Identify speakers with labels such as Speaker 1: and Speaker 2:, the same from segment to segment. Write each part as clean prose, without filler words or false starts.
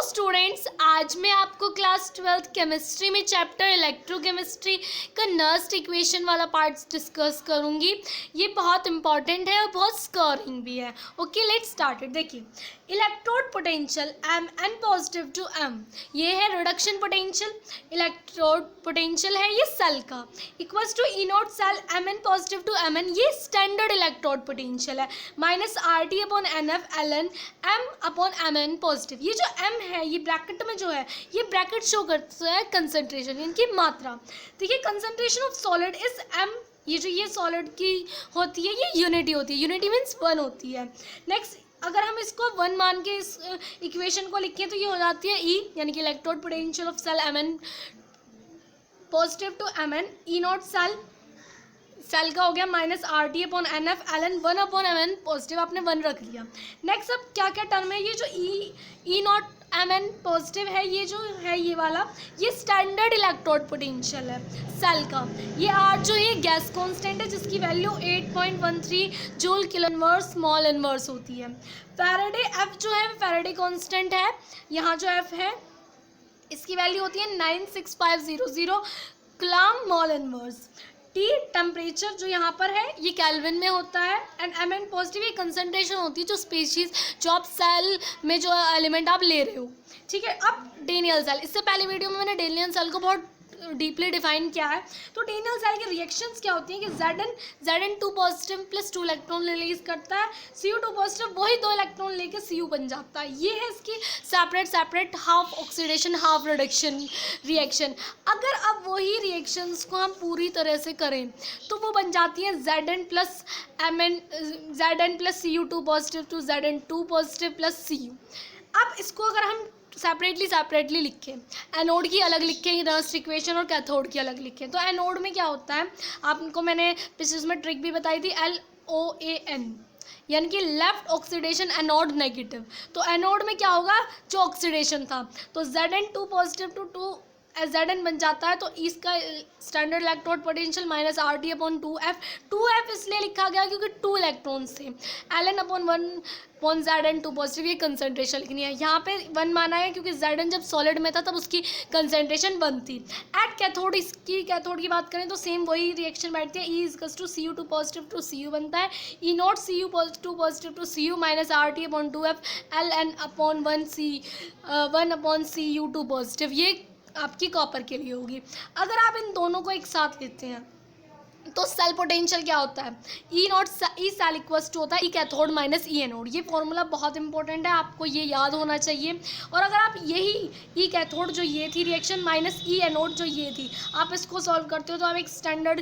Speaker 1: Students, आज मैं आपको क्लास 12th केमिस्ट्री में चैप्टर इलेक्ट्रोकेमिस्ट्री का नर्स्ट इक्वेशन वाला पार्ट डिस्कस करूंगी। ये बहुत इंपॉर्टेंट है और बहुत स्कोरिंग भी है। Okay, let's start it. देखिए, electrode potential M N positive to M, ये है रिडक्शन पोटेंशियल। इलेक्ट्रोड पोटेंशियल है ये सेल का, equals to e not cell m N positive to m n, ये स्टैंडर्ड इलेक्ट्रोड पोटेंशियल है, minus r t upon n f l n m upon m N positive. ये जो M है, ये bracket में जो है, ये ब्रैकेट शो करता है कंसंट्रेशन, इनकी मात्रा। देखिए, concentration of solid is m, ये जो ये सॉलिड की होती है ये यूनिटी होती है, यूनिटी मीन्स 1 होती है। नेक्स्ट, अगर हम इसको 1 मान के इस इक्वेशन को लिखें तो ये हो जाती है ई, यानी कि electrode potential of cell m N positive to m n, e not cell का हो गया minus r t upon n f l n 1 upon m N positive, आपने 1 रख लिया। नेक्स्ट, अब क्या क्या टर्म है, ये जो ई नॉट एम एन पॉजिटिव है, ये जो है ये वाला, ये स्टैंडर्ड इलेक्ट्रोड पोटेंशियल है सेल का। ये आर जो ये गैस कांस्टेंट है जिसकी value 8.13 joule kilo inverse small inverse होती है। फैराडे एफ जो है फैराडे कांस्टेंट है, यहाँ जो एफ है इसकी वैल्यू होती है 96500 coulomb mall inverse. T temperature जो यहाँ पर है ये केल्विन में होता है, एंड एम एन पॉजिटिव ये कंसंट्रेशन होती है जो स्पीशीज जो आप सेल में जो एलिमेंट आप ले रहे हो। ठीक है, अब डेनियल सेल, इससे पहले वीडियो में मैंने डेनियल सेल को बहुत डीपली डिफाइन किया है। तो डेनियल सेल की रिएक्शंस क्या होती हैं कि Zn 2 positive plus 2 electron release करता है, Cu2 पॉजिटिव वही 2 इलेक्ट्रॉन लेके Cu बन जाता है। ये है इसकी separate half oxidation half reduction reaction. अगर अब वही रिएक्शंस को हम पूरी तरह से करें तो वो बन जाती है Zn plus Cu2 positive to Zn 2 positive plus Cu। अब इसको अगर हम सेपरेटली लिखें, एनोड की अलग लिखें नर्स्ट इक्वेशन और कैथोड की अलग लिखें, तो एनोड में क्या होता है, आपको मैंने पिछले में ट्रिक भी बताई थी, LOAN, यानी कि लेफ्ट ऑक्सीडेशन एनोड नेगेटिव। तो एनोड में क्या होगा, जो ऑक्सीडेशन था, तो Zn 2 पॉजिटिव टू 2 Zn बन जाता है, तो इसका standard electrode potential minus r t upon 2F इसलिए लिखा गया क्योंकि 2 इलेक्ट्रॉन्स थे, Ln upon 1 upon Zn 2 positive, ये कंसंट्रेशन लिखनी है। यहाँ पे 1 माना है क्योंकि Zn जब सॉलिड में था तब उसकी कंसंट्रेशन 1 थी। एट कैथोड, इसकी कैथोड की बात करें तो सेम वही रिएक्शन बैठती है, E equals to Cu2 positive to Cu बनता है, E not Cu positive to Cu minus r t upon 2F Ln upon 1 upon Cu2 positive, ये आपकी कॉपर के लिए होगी। अगर आप इन दोनों को एक साथ लेते हैं तो सेल पोटेंशियल क्या होता है, E nought E cell equals to होता है E cathode minus E anode. ये फॉर्मूला बहुत इंपॉर्टेंट है, आपको ये याद होना चाहिए। और अगर आप यही ई कैथोड जो ये थी रिएक्शन माइनस ई एनोड जो ये थी, आप इसको सॉल्व करते हो तो आप एक स्टैंडर्ड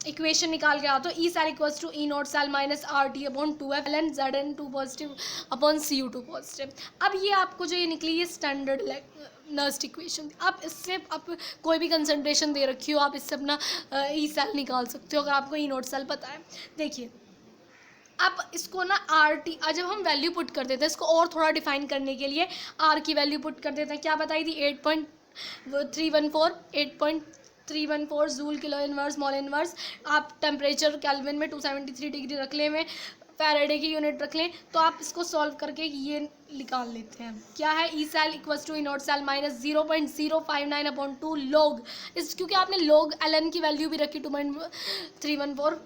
Speaker 1: इक्वेशन निकाल के आते हो, e cell equals to e not cell minus r t upon 2F Ln Zn 2 positive upon Cu2 positive. अब ये आपको जो ये निकली ये स्टैंडर्ड नर्स्ट इक्वेशन। आप इससे आप कोई भी कंसंट्रेशन दे रखी हो, आप इससे अपना ई सेल निकाल सकते हो अगर आपको ई नॉट सेल पता है। देखिए, अब इसको ना आर टी, जब हम वैल्यू पुट कर देते हैं इसको और थोड़ा डिफाइन करने के लिए आर की वैल्यू पुट कर देते हैं। क्या बताई थी, 8.314 joule kilo inverse mall inverse. आप टेम्परेचर केल्विन में 273 डिग्री रख लें, में फैराडे की यूनिट रख लें, तो आप इसको सॉल्व करके ये निकाल लेते हैं। क्या है, e cell equals to e not cell minus 0.059 upon 2 log, इस क्योंकि आपने लॉग Ln की वैल्यू भी रखी 2.314,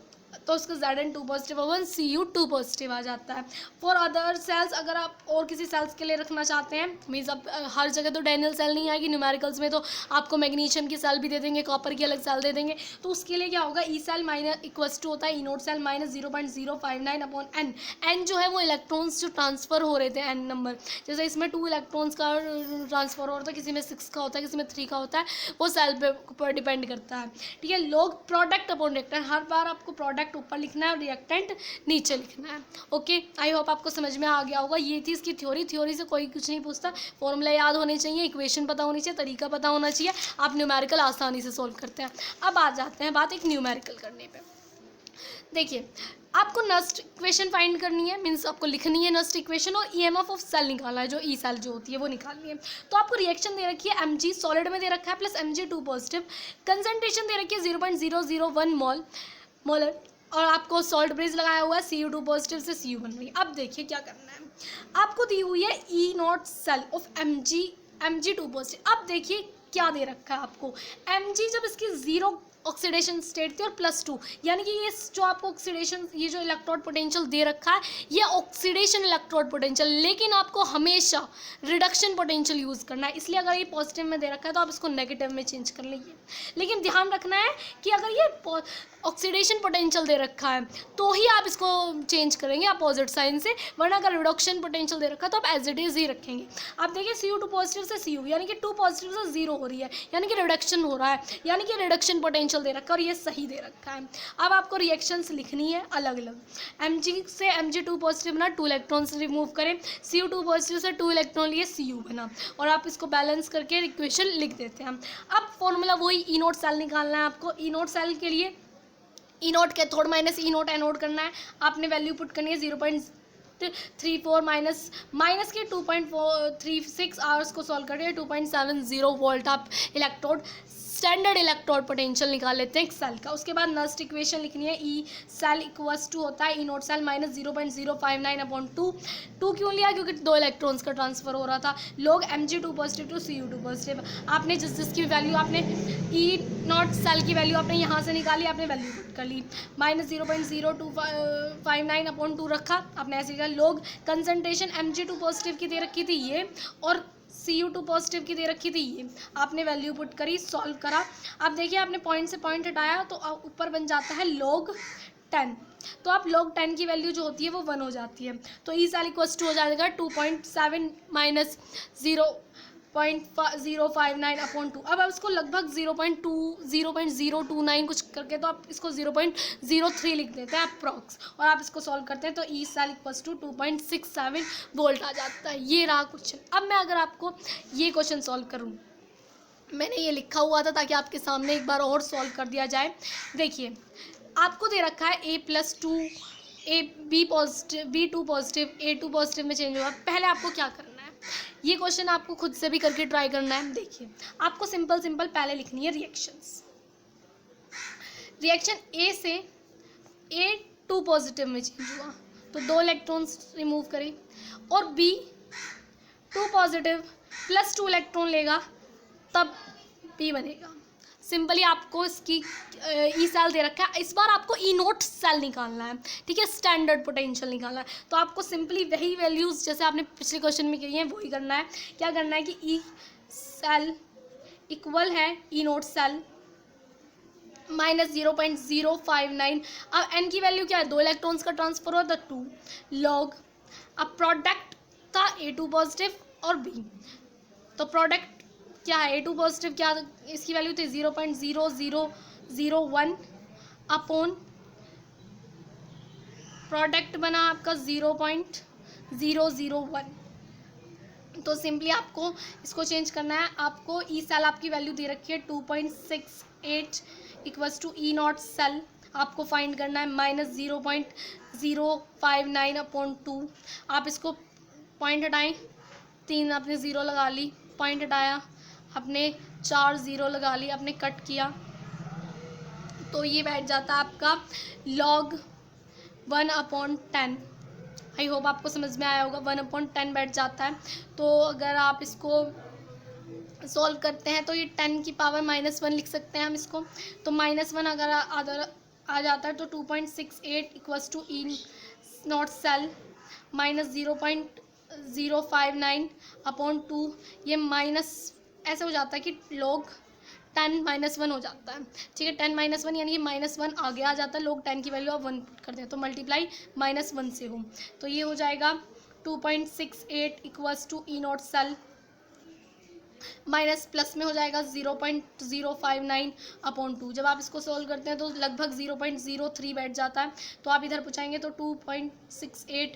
Speaker 1: तो उसका Zn 2 पॉजिटिव और Cu 2 पॉजिटिव आ जाता है। फॉर अदर सेल्स, अगर आप और किसी सेल्स के लिए रखना चाहते हैं, मीन्स अब हर जगह तो डेनियल सेल नहीं आएगी, न्यूमेरिकल्स में तो आपको मैग्नीशियम की सेल भी दे देंगे, कॉपर की अलग सेल दे देंगे, तो उसके लिए क्या होगा, E cell minus equals to होता है E nought cell minus 0.059 upon N. N जो है वो इलेक्ट्रॉन्स जो ट्रांसफ़र हो रहे थे, एन नंबर, जैसे इसमें 2 इलेक्ट्रॉन्स का ट्रांसफ़र हो रहा था, किसी में 6 का होता है, किसी में 3 का होता है, वो सेल पर डिपेंड करता है। ठीक है, लॉग प्रोडक्ट अपॉन रिएक्टेंट, हर बार आपको प्रोडक्ट ऊपर लिखना है और रिएक्टेंट नीचे लिखना है। ओके, आई होप आपको समझ में आ गया होगा। ये थी इसकी थ्योरी से कोई कुछ नहीं पूछता, फॉर्मूला याद होने चाहिए, इक्वेशन पता होनी चाहिए, तरीका पता होना चाहिए, आप न्यूमेरिकल आसानी से सॉल्व करते हैं। अब आ जाते हैं बात एक न्यूमेरिकल करने पे। देखिए, आपको नर्स्ट इक्वेशन फाइंड करनी है, मीन्स आपको लिखनी है नर्स्ट इक्वेशन, और ईएमएफ ऑफ सेल निकालना है, जो ई सेल जो होती है वो निकालनी है। तो आपको रिएक्शन दे रखी है Mg सॉलिड में दे रखा है प्लस Mg 2 पॉजिटिव, कंसंट्रेशन दे रखी है 0.001 मोलर, और आपको सॉल्ट ब्रिज लगाया हुआ है Cu2 पॉजिटिव से Cu बन रही है। अब देखिए क्या करना है, आपको दी हुई है E not cell of Mg2 positive. अब देखिए क्या दे रखा है आपको, Mg जब इसकी जीरो ऑक्सीडेशन स्टेट थी और +2, यानी कि ये जो आपको ऑक्सीडेशन, ये जो इलेक्ट्रोड पोटेंशियल दे रखा है ये ऑक्सीडेशन इलेक्ट्रोड पोटेंशियल, लेकिन आपको हमेशा रिडक्शन पोटेंशियल यूज़ करना है। इसलिए अगर ये पॉजिटिव में दे रखा है तो आप इसको नेगेटिव में चेंज कर लीजिए। लेकिन ध्यान रखना है कि अगर ये ऑक्सीडेशन पोटेंशियल दे रखा है तो ही आप इसको चेंज करेंगे अपोजिट साइन से, वरना अगर रिडक्शन पोटेंशियल दे रखा है तो आप एज इट इज़ ही रखेंगे। आप देखिए Cu2 पॉजिटिव से Cu, यानी कि 2 पॉजिटिव से 0 हो रही है, यानी कि रिडक्शन हो रहा है, यानी कि रिडक्शन पोटेंशियल दे रखा है और ये सही दे रखा है। अब आपको रिएक्शंस लिखनी है अलग अलग। Mg से Mg2 पॉजिटिव बना, 2 इलेक्ट्रॉन्स रिमूव करें, Cu2 पॉजिटिव से 2 इलेक्ट्रॉन लिए Cu बना, और आप इसको बैलेंस करके इक्वेशन लिख देते हैं। अब फॉर्मूला वही ई नोट सेल निकालना है आपको। ई नोट सेल के लिए ई नोट कैथोड माइनस ई नोट एनोड करना है। आपने वैल्यू पुट करनी है 0.34 माइनस के 2.36 आवर्स को सॉल्व करिए 2.70 वोल्ट आप इलेक्ट्रोड स्टैंडर्ड इलेक्ट्रोड पोटेंशियल निकाल लेते हैं एक सेल का। उसके बाद नस्ट इक्वेशन लिखनी है, ई सेल इक्वल्स टू होता है ई नोट सेल माइनस 0.059/2। 2 क्यों लिया, क्योंकि 2 इलेक्ट्रॉन्स का ट्रांसफर हो रहा था। लोग Mg2 positive to Cu2 positive. आपने जिसकी वैल्यू आपने ई नॉट सेल की वैल्यू आपने यहाँ से निकाली, आपने वैल्यू पुट कर ली, माइनस 0.0259/2 रखा, आपने ऐसे लिखा। लोग कंसनट्रेशन Mg2 पॉजिटिव की दे रखी थी ये, और Cu2 पॉजिटिव की दे रखी थी ये, आपने वैल्यू पुट करी, सॉल्व करा। अब देखिए आपने पॉइंट से पॉइंट हटाया तो ऊपर बन जाता है log 10, तो आप log 10 की वैल्यू जो होती है वो 1 हो जाती है। तो ई सेल इक्वल्स टू हो जाएगा 2.7 माइनस 0.059/2। अब आप इसको लगभग 0.029 कुछ करके, तो आप इसको 0.03 लिख देते हैं अप्रॉक्स, और आप इसको सॉल्व करते हैं तो E cell equals to 2.67 volt आ जाता है। ये रहा क्वेश्चन। अब मैं अगर आपको ये क्वेश्चन सॉल्व करूँ, मैंने ये लिखा हुआ था ताकि आपके सामने एक बार और सॉल्व कर दिया जाए। देखिए आपको दे रखा है A+2 B positive B2 positive A2 positive में चेंज होगा। पहले आपको क्या करना है, ये क्वेश्चन आपको खुद से भी करके ट्राई करना है। देखिए आपको सिंपल पहले लिखनी है रिएक्शंस। रिएक्शन A से A2 पॉजिटिव में चेंज हुआ तो 2 इलेक्ट्रॉन्स रिमूव करें, और B2 पॉजिटिव +2 इलेक्ट्रॉन लेगा तब B बनेगा। सिंपली आपको इसकी ई सेल दे रखा है, इस बार आपको ई नोट सेल निकालना है, ठीक है, स्टैंडर्ड पोटेंशियल निकालना है। तो आपको सिंपली वही वैल्यूज़ जैसे आपने पिछले क्वेश्चन में की हैं वही करना है। क्या करना है कि ई सेल इक्वल है ई नोट सेल माइनस 0.059। अब एन की वैल्यू क्या है, 2 इलेक्ट्रॉन्स का ट्रांसफर हुआ तो 2 लॉग। अब प्रोडक्ट था A2 पॉजिटिव और B, तो प्रोडक्ट क्या है A2 पॉजिटिव, क्या इसकी वैल्यू थी 0.0001 अपॉन प्रोडक्ट बना आपका 0.001। तो सिंपली आपको इसको चेंज करना है। आपको ई सेल आपकी वैल्यू दे रखी है 2.68 equals to e not cell आपको फाइंड करना है माइनस 0.059/2। आप इसको पॉइंट हटाएं, 3 आपने 0 लगा ली, पॉइंट हटाया आपने 4 0 लगा ली, आपने कट किया तो ये बैठ जाता है आपका log 1/10। आई होप आपको समझ में आया होगा, 1/10 बैठ जाता है। तो अगर आप इसको सॉल्व करते हैं तो ये 10 की पावर -1 लिख सकते हैं हम इसको। तो -1 अगर आ जाता है तो 2.68 equals to e not cell minus 0.059/2। ये माइनस ऐसे हो जाता है कि log 10 -1 हो जाता है, ठीक है, 10 -1 यानी कि -1 आगे आ जाता है। log 10 की वैल्यू आप 1 पुट करते हैं तो मल्टीप्लाई -1 से हो, तो ये हो जाएगा 2.68 equals to e not cell minus plus में हो जाएगा 0.059/2। जब आप इसको सोल्व करते हैं तो लगभग 0.03 बैठ जाता है। तो आप इधर पूछाएंगे तो 2.68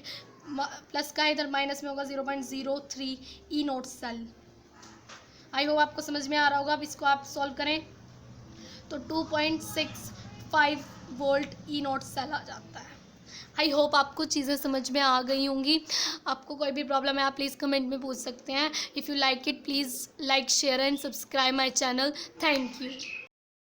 Speaker 1: प्लस का इधर माइनस में होगा 0.03 ई नॉट सेल। आई होप आपको समझ में आ रहा होगा। अब इसको आप सॉल्व करें तो 2.65 वोल्ट ई नॉट सेल आ जाता है। आई होप आपको चीज़ें समझ में आ गई होंगी। आपको कोई भी प्रॉब्लम है आप प्लीज़ कमेंट में पूछ सकते हैं। If you like it please like share and subscribe my channel. Thank you.